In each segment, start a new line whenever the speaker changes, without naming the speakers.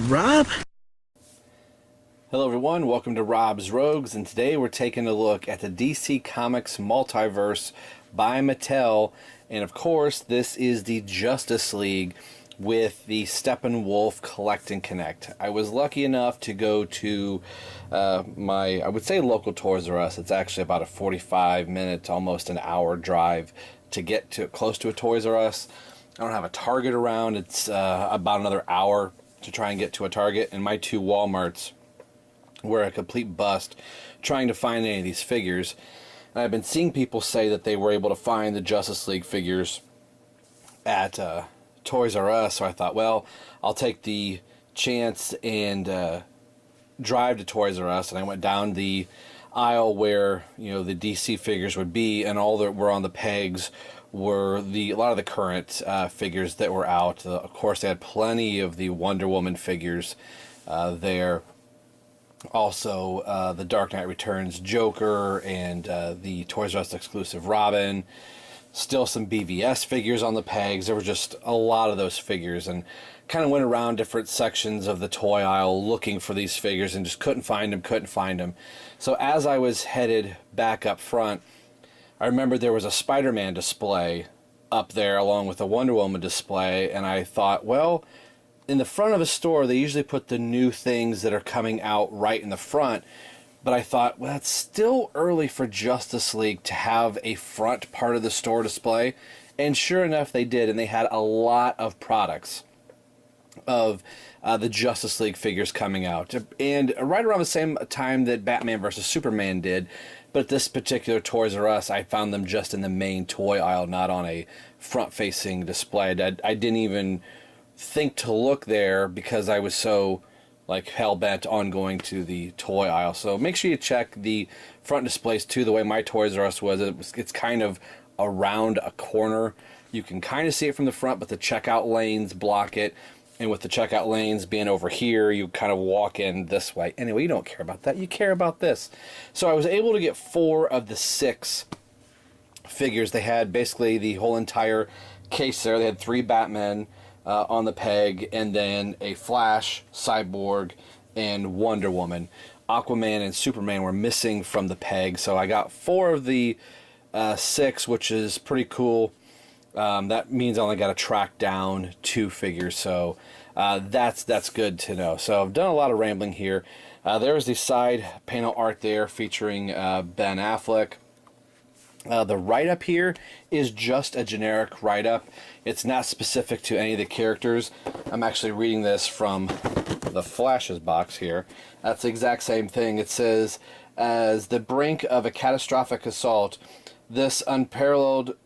Rob?
Hello everyone, welcome to Rob's Rogues, and today we're taking a look at the DC Comics Multiverse by Mattel, and of course this is the Justice League with the Steppenwolf Collect and Connect. I was lucky enough to go to my, I would say local Toys R Us. It's actually about a 45-minute, almost an hour drive to get to close to a Toys R Us. I don't have a Target around. It's about another hour to try and get to a Target, and my two Walmarts were a complete bust trying to find any of these figures. And I've been seeing people say that they were able to find the Justice League figures at Toys R Us, so I thought, well, I'll take the chance and drive to Toys R Us, and I went down the aisle where, you know, the DC figures would be, and all that were on the pegs were a lot of the current figures that were out. Of course, they had plenty of the Wonder Woman figures there. Also, the Dark Knight Returns Joker and the Toys R Us exclusive Robin. Still some BVS figures on the pegs. There were just a lot of those figures, and kind of went around different sections of the toy aisle looking for these figures and just couldn't find them. So as I was headed back up front, I remember there was a Spider-Man display up there along with a Wonder Woman display, and I thought, well, in the front of a store, they usually put the new things that are coming out right in the front. But I thought, well, it's still early for Justice League to have a front part of the store display. And sure enough, they did. And they had a lot of products of the Justice League figures coming out. And right around the same time that Batman vs. Superman did. But this particular Toys R Us, I found them just in the main toy aisle, not on a front-facing display. I didn't even think to look there because I was so like hell-bent on going to the toy aisle. So make sure you check the front displays too. The way my Toys R Us was, it's kind of around a corner. You can kind of see it from the front, but the checkout lanes block it. And with the checkout lanes being over here, you kind of walk in this way. Anyway, you don't care about that. You care about this. So I was able to get 4 of the 6 figures. They had basically the whole entire case there. They had 3 Batmen on the peg, and then a Flash, Cyborg, and Wonder Woman. Aquaman and Superman were missing from the peg, so I got 4 of the 6, which is pretty cool. That means I only got to track down 2 figures, so that's good to know. So I've done a lot of rambling here. There's the side panel art there featuring Ben Affleck. The write-up here is just a generic write-up. It's not specific to any of the characters. I'm actually reading this from the Flash's box here. That's the exact same thing. It says, as the brink of a catastrophic assault, this unparalleled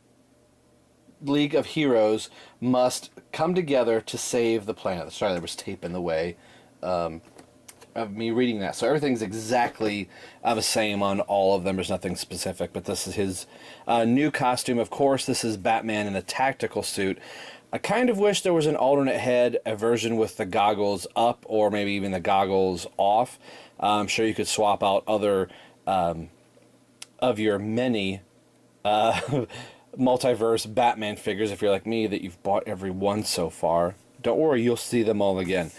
League of Heroes must come together to save the planet. Sorry, there was tape in the way of me reading that. So everything's exactly the same on all of them. There's nothing specific, but this is his new costume. Of course, this is Batman in a tactical suit. I kind of wish there was an alternate head, a version with the goggles up or maybe even the goggles off. I'm sure you could swap out other of your many Multiverse Batman figures if you're like me, that you've bought every one so far. Don't worry, you'll see them all again.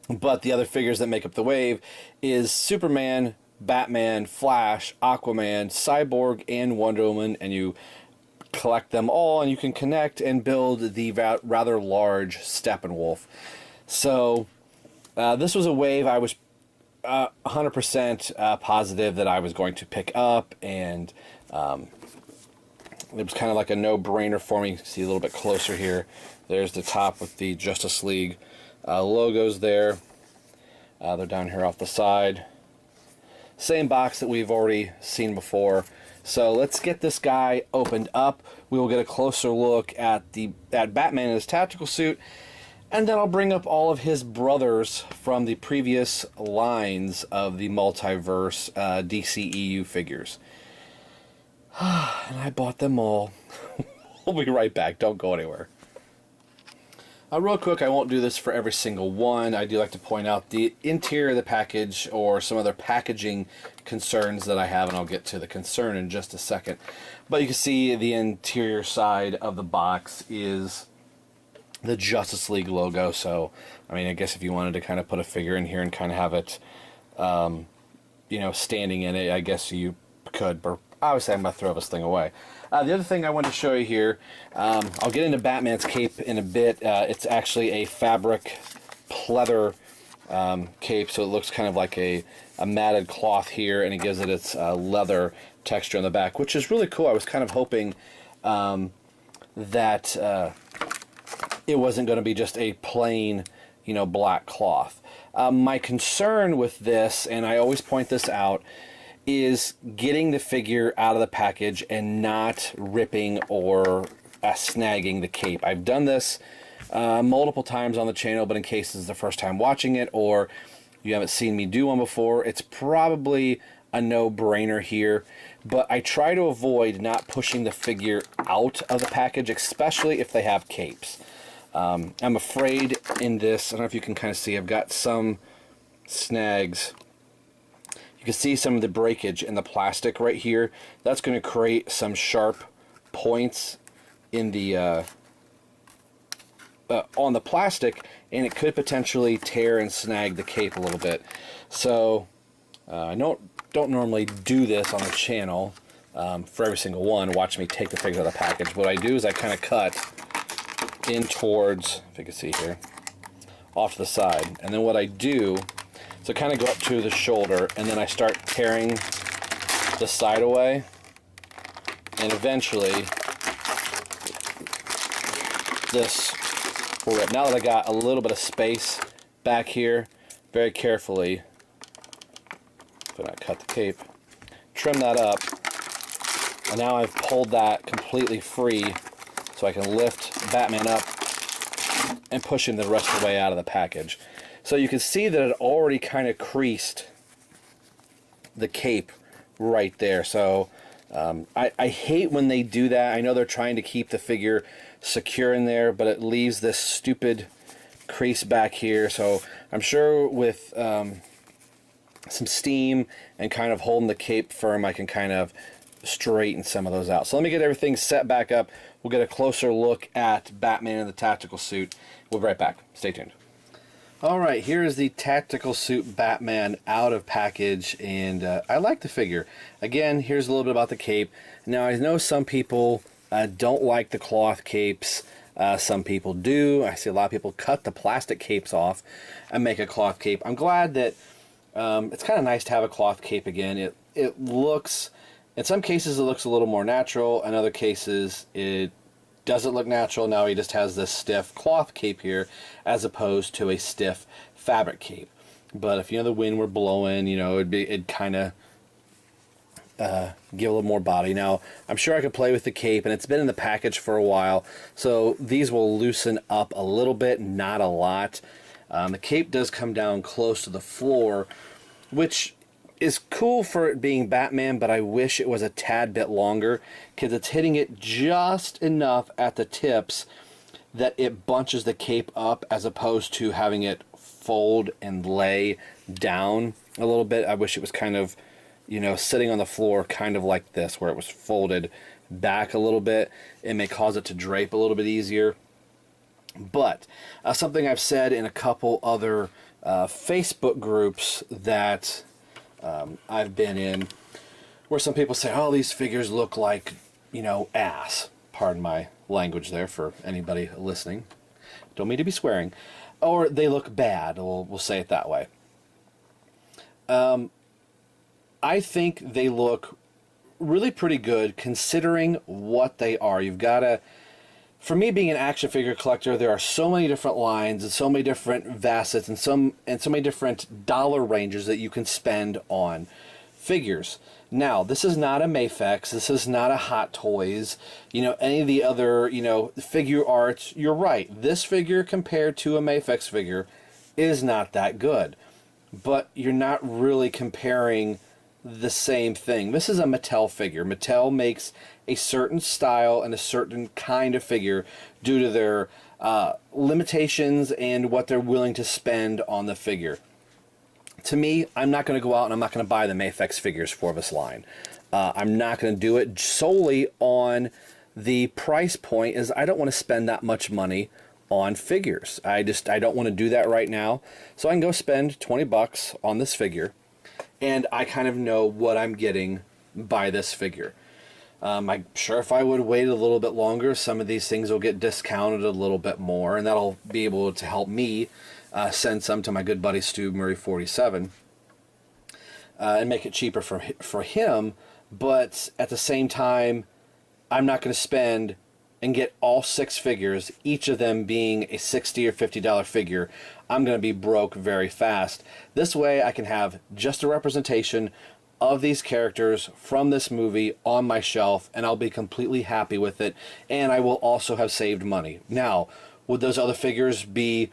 But the other figures that make up the wave is Superman, Batman, Flash, Aquaman, Cyborg, and Wonder Woman, and you collect them all, and you can connect and build the rather large Steppenwolf. So this was a wave I was 100% positive that I was going to pick up, and it was kind of like a no-brainer for me. You can see a little bit closer here. There's the top with the Justice League logos there. They're down here off the side. Same box that we've already seen before. So let's get this guy opened up. We will get a closer look at Batman in his tactical suit, and then I'll bring up all of his brothers from the previous lines of the Multiverse DCEU figures. And I bought them all. We'll be right back. Don't go anywhere. Real quick, I won't do this for every single one. I do like to point out the interior of the package or some other packaging concerns that I have, and I'll get to the concern in just a second. But you can see the interior side of the box is the Justice League logo. So, I mean, I guess if you wanted to kind of put a figure in here and kind of have it, you know, standing in it, I guess you could. But obviously, I'm going to throw this thing away. The other thing I wanted to show you here, I'll get into Batman's cape in a bit. It's actually a fabric pleather cape, so it looks kind of like a matted cloth here, and it gives it its leather texture on the back, which is really cool. I was kind of hoping that it wasn't going to be just a plain, you know, black cloth. My concern with this, and I always point this out, is getting the figure out of the package and not ripping or snagging the cape. I've done this multiple times on the channel, but in case this is the first time watching it or you haven't seen me do one before, it's probably a no-brainer here. But I try to avoid not pushing the figure out of the package, especially if they have capes. I'm afraid in this, I don't know if you can kind of see, I've got some snags. You can see some of the breakage in the plastic right here. That's going to create some sharp points in the on the plastic, and it could potentially tear and snag the cape a little bit. So I don't normally do this on the channel for every single one. Watch me take the figure out of the package. What I do is I kind of cut in towards, if you can see here, off to the side, and then what I do, so kind of go up to the shoulder, and then I start tearing the side away, and eventually this will rip. Now that I got a little bit of space back here, very carefully, but I cut the cape, trim that up, and now I've pulled that completely free so I can lift Batman up and push him the rest of the way out of the package. So you can see that it already kind of creased the cape right there. So I hate when they do that. I know they're trying to keep the figure secure in there, but it leaves this stupid crease back here. So I'm sure with some steam and kind of holding the cape firm, I can kind of straighten some of those out. So let me get everything set back up. We'll get a closer look at Batman in the tactical suit. We'll be right back. Stay tuned. Alright, here is the tactical suit Batman out of package, and I like the figure. Again, here's a little bit about the cape. Now, I know some people don't like the cloth capes. Some people do. I see a lot of people cut the plastic capes off and make a cloth cape. I'm glad that it's kind of nice to have a cloth cape again. It looks, in some cases it looks a little more natural. In other cases it doesn't look natural. Now he just has this stiff cloth cape here as opposed to a stiff fabric cape. But if, you know, the wind were blowing, you know, it'd kind of give a little more body. Now, I'm sure I could play with the cape, and it's been in the package for a while, so these will loosen up a little bit, not a lot. The cape does come down close to the floor, which is cool for it being Batman, but I wish it was a tad bit longer, because it's hitting it just enough at the tips that it bunches the cape up as opposed to having it fold and lay down a little bit. I wish it was kind of, you know, sitting on the floor kind of like this, where it was folded back a little bit. It may cause it to drape a little bit easier. But something I've said in a couple other Facebook groups that I've been in, where some people say, oh, these figures look like, you know, ass. Pardon my language there for anybody listening. Don't mean to be swearing. Or they look bad. We'll say it that way. I think they look really pretty good considering what they are. You've got to, for me being an action figure collector, there are so many different lines and so many different facets and so many different dollar ranges that you can spend on figures. Now, this is not a Mafex, this is not a Hot Toys, you know, any of the other, you know, figure arts. You're right, this figure compared to a Mafex figure is not that good. But you're not really comparing the same thing. This is a Mattel figure. Mattel makes a certain style and a certain kind of figure due to their limitations and what they're willing to spend on the figure. To me, I'm not going to go out and I'm not going to buy the Mafex figures for this line. I'm not going to do it solely on the price point, as I don't want to spend that much money on figures. I don't want to do that right now. So I can go spend 20 bucks on this figure, and I kind of know what I'm getting by this figure. I'm sure if I would wait a little bit longer, some of these things will get discounted a little bit more, and that'll be able to help me send some to my good buddy Stu Murray 47 and make it cheaper for him. But at the same time, I'm not going to spend and get all 6 figures, each of them being a $60 or $50 figure. I'm going to be broke very fast. This way I can have just a representation of these characters from this movie on my shelf, and I'll be completely happy with it, and I will also have saved money. Now, would those other figures be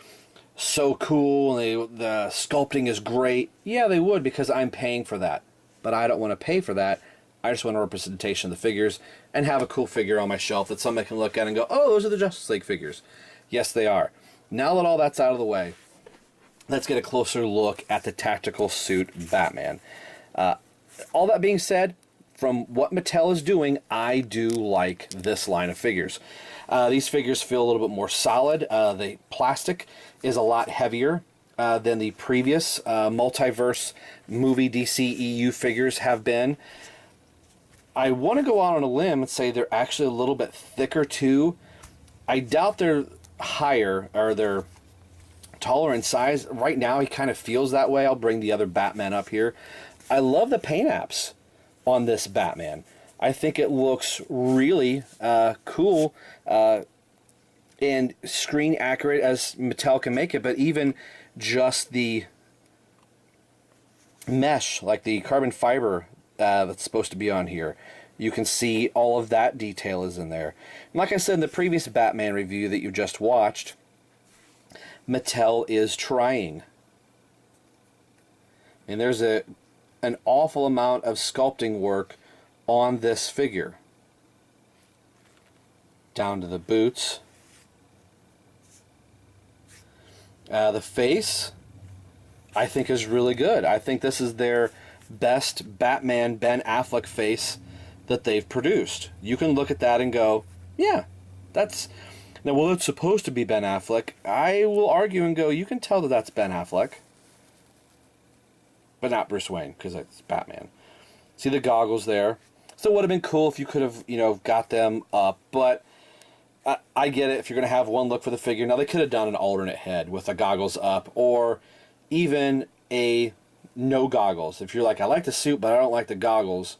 so cool and the sculpting is great? Yeah, they would, because I'm paying for that. But I don't want to pay for that. I just want a representation of the figures and have a cool figure on my shelf that somebody can look at and go, oh, those are the Justice League figures. Yes, they are. Now that all that's out of the way, let's get a closer look at the tactical suit Batman. All that being said, from what Mattel is doing, I do like this line of figures. These figures feel a little bit more solid. The plastic is a lot heavier than the previous multiverse movie DC EU figures have been. I want to go out on a limb and say they're actually a little bit thicker too. I doubt they're higher or they're taller in size. Right now he kind of feels that way. I'll bring the other Batman up here. I love the paint apps on this Batman. I think it looks really cool and screen accurate as Mattel can make it, but even just the mesh, like the carbon fiber that's supposed to be on here, you can see all of that detail is in there. And like I said in the previous Batman review that you just watched, Mattel is trying. And there's an awful amount of sculpting work on this figure. Down to the boots. The face, I think, is really good. I think this is their best Batman Ben Affleck face that they've produced. You can look at that and go, yeah, that's... Now, well, it's supposed to be Ben Affleck. I will argue and go, you can tell that that's Ben Affleck. But not Bruce Wayne, because it's Batman. See the goggles there? So it would have been cool if you could have, got them up. But I get it if you're going to have one look for the figure. Now, they could have done an alternate head with the goggles up, or even a no goggles. If you're like, I like the suit, but I don't like the goggles.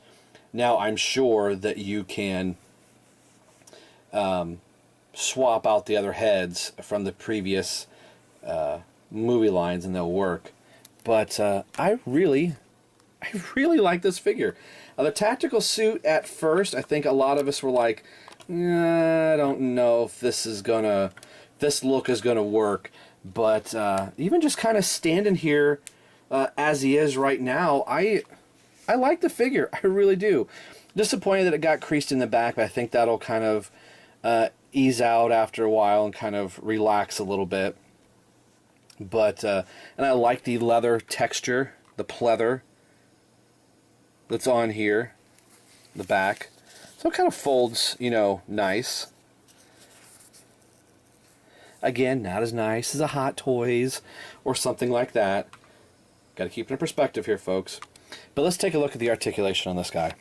Now, I'm sure that you can swap out the other heads from the previous movie lines, and they'll work. But I really like this figure. The tactical suit, at first, I think a lot of us were like, I don't know if this look is gonna work. But even just kind of standing here as he is right now, I like the figure. I really do. Disappointed that it got creased in the back, but I think that'll kind of ease out after a while and kind of relax a little bit. But and I like the leather texture, the pleather that's on here, the back. So it kind of folds, nice. Again, not as nice as a Hot Toys or something like that. Got to keep it in perspective here, folks. But let's take a look at the articulation on this guy.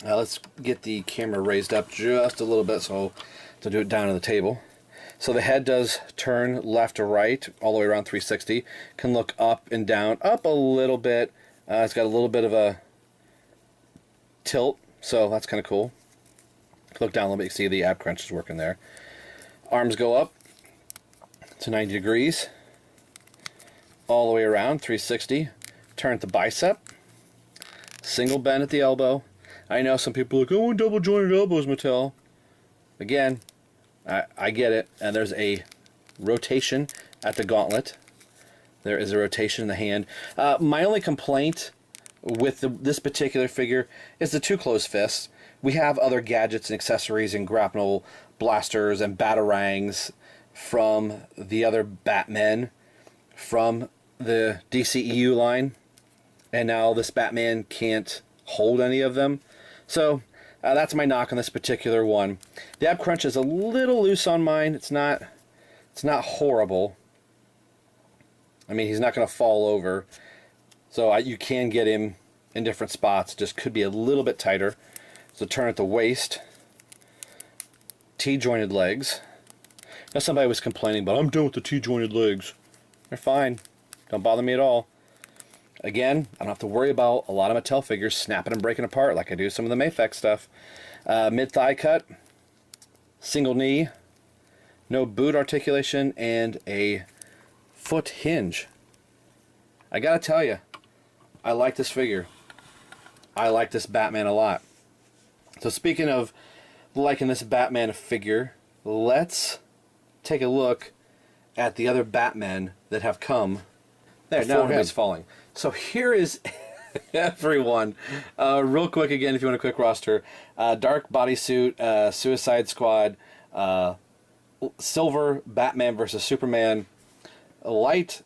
Let's get the camera raised up just a little bit so to do it down on the table. So the head does turn left to right all the way around 360. Can look up and down, up a little bit. It's got a little bit of a tilt, so that's kind of cool. Look down a little bit, you see the ab crunch is working there. Arms go up to 90 degrees, all the way around 360. Turn at the bicep, single bend at the elbow. I know some people are like, I want double jointed elbows, Mattel. Again, I get it. And there's a rotation at the gauntlet. There is a rotation in the hand. My only complaint with this particular figure is the two closed fists. We have other gadgets and accessories and grapnel blasters and batarangs from the other Batmen from the DCEU line, and now this Batman can't hold any of them. So that's my knock on this particular one. The ab crunch is a little loose on mine. It's not horrible. I mean, he's not going to fall over. So you can get him in different spots. Just could be a little bit tighter. So turn at the waist. T-jointed legs. Now somebody was complaining, but I'm done with the T-jointed legs. They're fine. Don't bother me at all. Again, I don't have to worry about a lot of Mattel figures snapping and breaking apart like I do some of the Mafex stuff. Mid-thigh cut. Single knee. No boot articulation. And a foot hinge. I gotta tell you, I like this figure. I like this Batman a lot. So speaking of liking this Batman figure, let's take a look at the other Batmen that have come. There, now everybody's falling. So here is everyone. Real quick again, if you want a quick roster. Dark Bodysuit, Suicide Squad, Silver Batman versus Superman, Light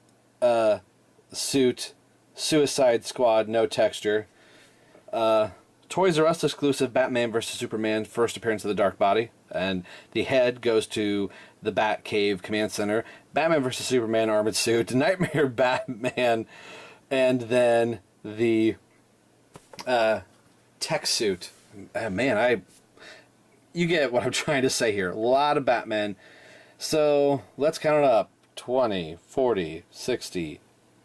Suit, Suicide Squad, no texture. Toys R Us exclusive Batman vs. Superman, first appearance of the Dark Body. And the head goes to the Batcave Command Center. Batman vs. Superman armored suit. Nightmare Batman. And then the tech suit. Man, you get what I'm trying to say here. A lot of Batman. So let's count it up. 20, 40, 60,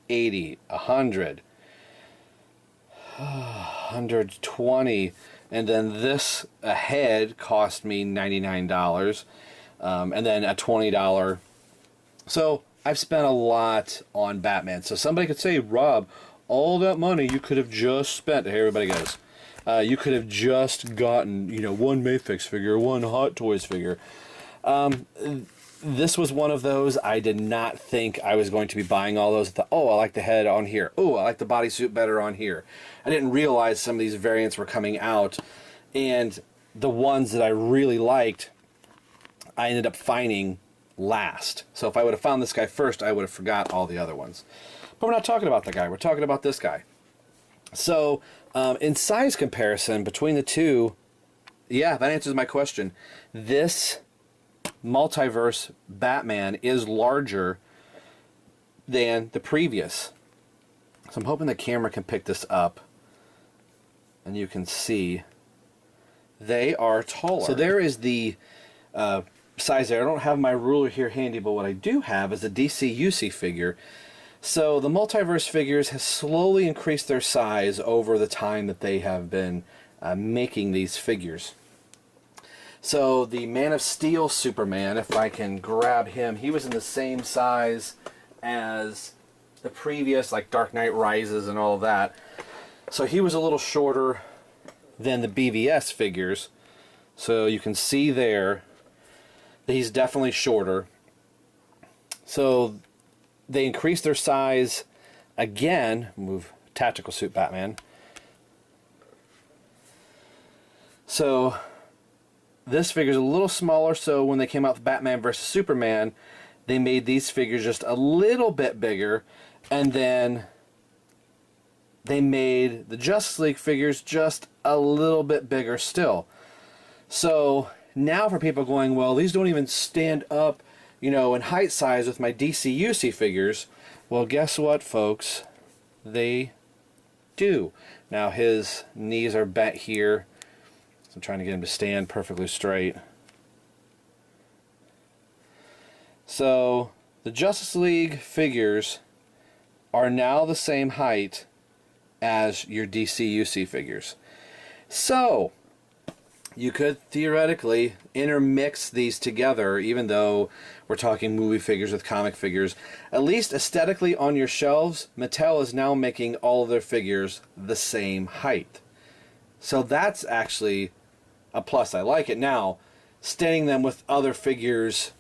80, 100. 120, and then this head cost me $99, and then a $20. So I've spent a lot on Batman. So somebody could say, Rob, all that money you could have just spent. Here everybody goes. You could have just gotten, one Mafex figure, one Hot Toys figure. This was one of those. I did not think I was going to be buying all those. I thought, oh, I like the head on here. Oh, I like the bodysuit better on here. I didn't realize some of these variants were coming out. And the ones that I really liked, I ended up finding last. So if I would have found this guy first, I would have forgot all the other ones. But we're not talking about that guy. We're talking about this guy. So in size comparison between the two, yeah, that answers my question. This Multiverse Batman is larger than the previous. So I'm hoping the camera can pick this up and you can see they are taller. So there is the size there. I don't have my ruler here handy, but what I do have is a DC UC figure. So the Multiverse figures have slowly increased their size over the time that they have been making these figures. So the Man of Steel Superman, if I can grab him, he was in the same size as the previous, like Dark Knight Rises and all of that. So he was a little shorter than the BVS figures. So you can see there that he's definitely shorter. So they increased their size again. Move Tactical Suit Batman. So this figure's a little smaller, so when they came out with Batman vs. Superman, they made these figures just a little bit bigger, and then they made the Justice League figures just a little bit bigger still. So now for people going, well, these don't even stand up, in height size with my DC UC figures. Well, guess what, folks? They do. Now his knees are bent here. I'm trying to get him to stand perfectly straight. So the Justice League figures are now the same height as your DC UC figures. So you could theoretically intermix these together, even though we're talking movie figures with comic figures. At least aesthetically on your shelves, Mattel is now making all of their figures the same height. So that's actually a plus. I like it. Now, staying them with other figures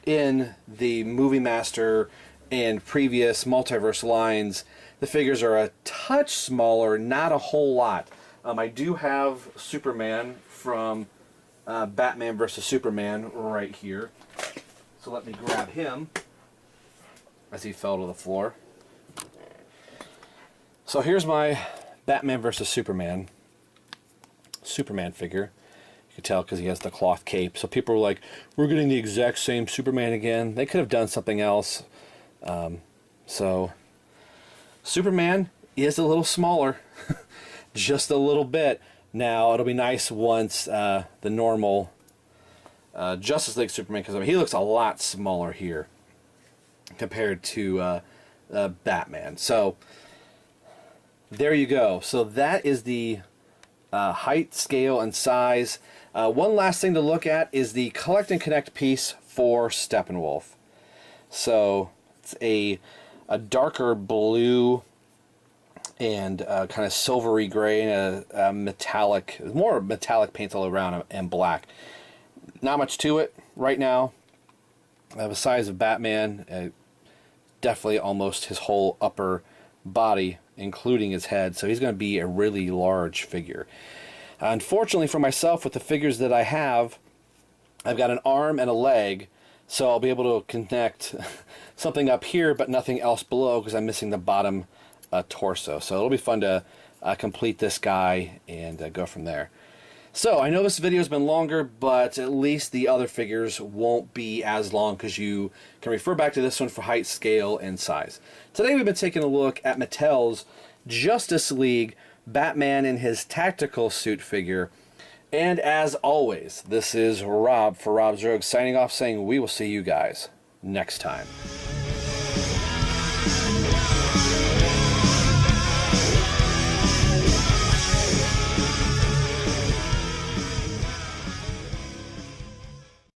in the Movie Master and previous Multiverse lines, the figures are a touch smaller, not a whole lot. I do have Superman from Batman vs. Superman right here. So let me grab him as he fell to the floor. So here's my Batman versus Superman figure. You can tell because he has the cloth cape. So people were like, we're getting the exact same Superman again. They could have done something else. So Superman is a little smaller, just a little bit. Now it'll be nice once the normal Justice League Superman comes up. He looks a lot smaller here compared to Batman. So there you go. So that is the height, scale, and size. One last thing to look at is the Collect and Connect piece for Steppenwolf. So it's a darker blue and kind of silvery gray and a metallic, more metallic paint all around and black. Not much to it right now. The size of Batman, definitely almost his whole upper body, including his head. So he's going to be a really large figure. Unfortunately for myself, with the figures that I have, I've got an arm and a leg, so I'll be able to connect something up here, but nothing else below because I'm missing the bottom torso. So it'll be fun to complete this guy and go from there. So I know this video has been longer, but at least the other figures won't be as long because you can refer back to this one for height, scale, and size. Today we've been taking a look at Mattel's Justice League Batman in his tactical suit figure. And as always, this is Rob for Rob's Rogue signing off saying we will see you guys next time.